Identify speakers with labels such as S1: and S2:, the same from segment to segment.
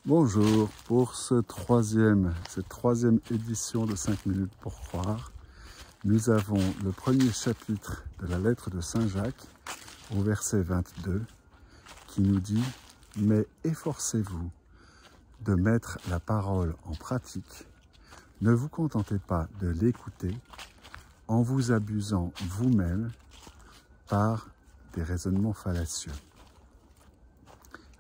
S1: Bonjour, pour cette troisième édition de 5 minutes pour croire, nous avons le premier chapitre de la lettre de Saint Jacques au verset 22 qui nous dit « Mais efforcez-vous de mettre la parole en pratique, ne vous contentez pas de l'écouter en vous abusant vous-même par des raisonnements fallacieux. »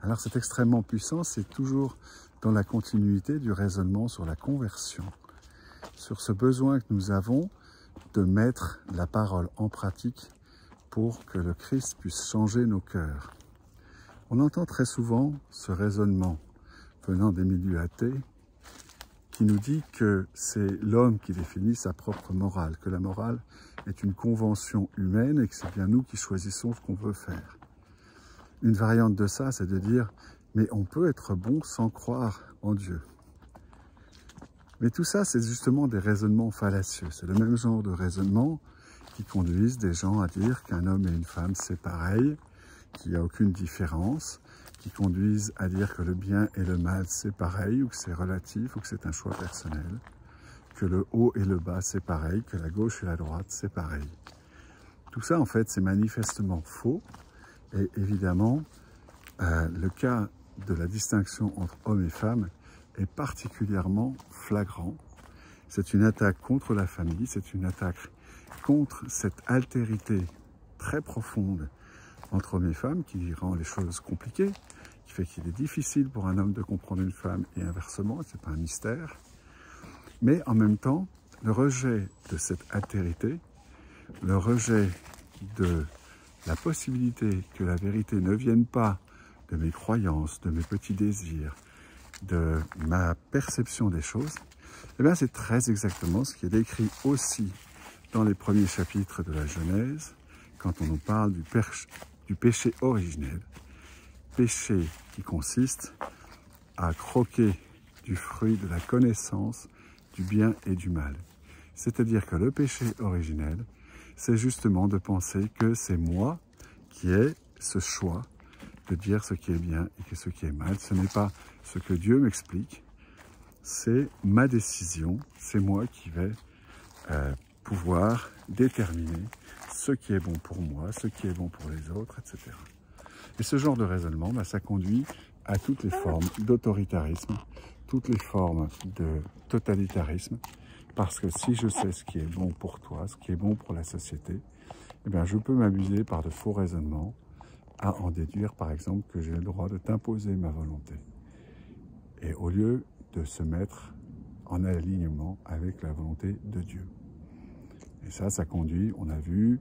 S1: Alors c'est extrêmement puissant, c'est toujours dans la continuité du raisonnement sur la conversion, sur ce besoin que nous avons de mettre la parole en pratique pour que le Christ puisse changer nos cœurs. On entend très souvent ce raisonnement venant des milieux athées qui nous dit que c'est l'homme qui définit sa propre morale, que la morale est une convention humaine et que c'est bien nous qui choisissons ce qu'on veut faire. Une variante de ça, c'est de dire « mais on peut être bon sans croire en Dieu ». Mais tout ça, c'est justement des raisonnements fallacieux. C'est le même genre de raisonnement qui conduisent des gens à dire qu'un homme et une femme, c'est pareil, qu'il n'y a aucune différence, qui conduisent à dire que le bien et le mal, c'est pareil, ou que c'est relatif, ou que c'est un choix personnel, que le haut et le bas, c'est pareil, que la gauche et la droite, c'est pareil. Tout ça, en fait, c'est manifestement faux. Et évidemment, le cas de la distinction entre hommes et femmes est particulièrement flagrant. C'est une attaque contre la famille, c'est une attaque contre cette altérité très profonde entre hommes et femmes qui rend les choses compliquées, qui fait qu'il est difficile pour un homme de comprendre une femme et inversement, ce n'est pas un mystère. Mais en même temps, le rejet de cette altérité, le rejet de la possibilité que la vérité ne vienne pas de mes croyances, de mes petits désirs, de ma perception des choses, eh bien c'est très exactement ce qui est décrit aussi dans les premiers chapitres de la Genèse, quand on nous parle du péché originel, péché qui consiste à croquer du fruit de la connaissance du bien et du mal. C'est-à-dire que le péché originel, c'est justement de penser que c'est moi qui ai ce choix de dire ce qui est bien et ce qui est mal. Ce n'est pas ce que Dieu m'explique, c'est ma décision, c'est moi qui vais pouvoir déterminer ce qui est bon pour moi, ce qui est bon pour les autres, etc. Et ce genre de raisonnement, ça conduit à toutes les formes d'autoritarisme, toutes les formes de totalitarisme, parce que si je sais ce qui est bon pour toi, ce qui est bon pour la société, eh bien, je peux m'amuser par de faux raisonnements à en déduire, par exemple, que j'ai le droit de t'imposer ma volonté. Et au lieu de se mettre en alignement avec la volonté de Dieu. Et ça conduit, on a vu,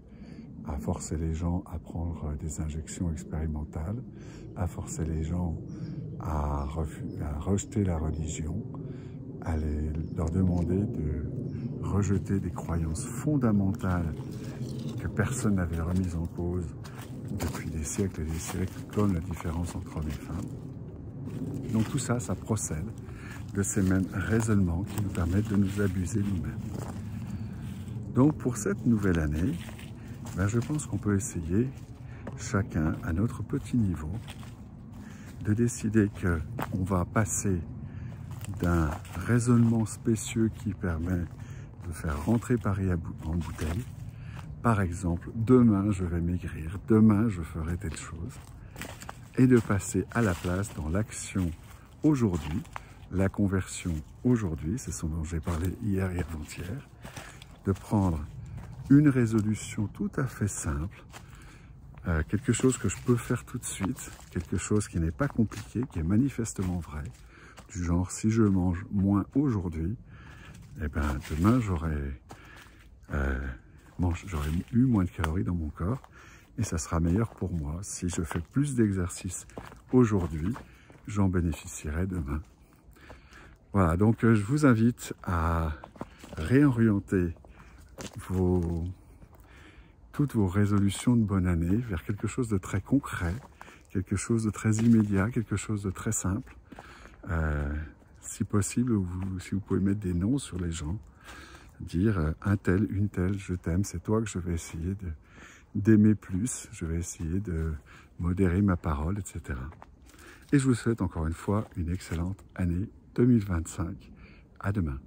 S1: à forcer les gens à prendre des injections expérimentales, à forcer les gens à rejeter la religion, à leur demander de rejeter des croyances fondamentales que personne n'avait remises en cause depuis des siècles et des siècles, comme la différence entre hommes et femmes. Donc tout ça, ça procède de ces mêmes raisonnements qui nous permettent de nous abuser nous-mêmes. Donc pour cette nouvelle année, je pense qu'on peut essayer, chacun à notre petit niveau, de décider qu'on va passer d'un raisonnement spécieux qui permet de faire rentrer Paris en bouteille. Par exemple, demain je vais maigrir, demain je ferai telle chose, et de passer à la place dans l'action aujourd'hui, la conversion aujourd'hui, c'est ce dont j'ai parlé hier et avant-hier, de prendre une résolution tout à fait simple, quelque chose que je peux faire tout de suite, quelque chose qui n'est pas compliqué, qui est manifestement vrai, du genre si je mange moins aujourd'hui, eh ben demain j'aurai eu moins de calories dans mon corps et ça sera meilleur pour moi. Si je fais plus d'exercice aujourd'hui, j'en bénéficierai demain. Voilà, donc je vous invite à réorienter toutes vos résolutions de bonne année vers quelque chose de très concret, quelque chose de très immédiat, quelque chose de très simple. Si possible, si vous pouvez mettre des noms sur les gens, dire un tel, une telle, je t'aime, c'est toi que je vais essayer d'aimer plus, je vais essayer de modérer ma parole, etc. et je vous souhaite encore une fois une excellente année 2025. À demain.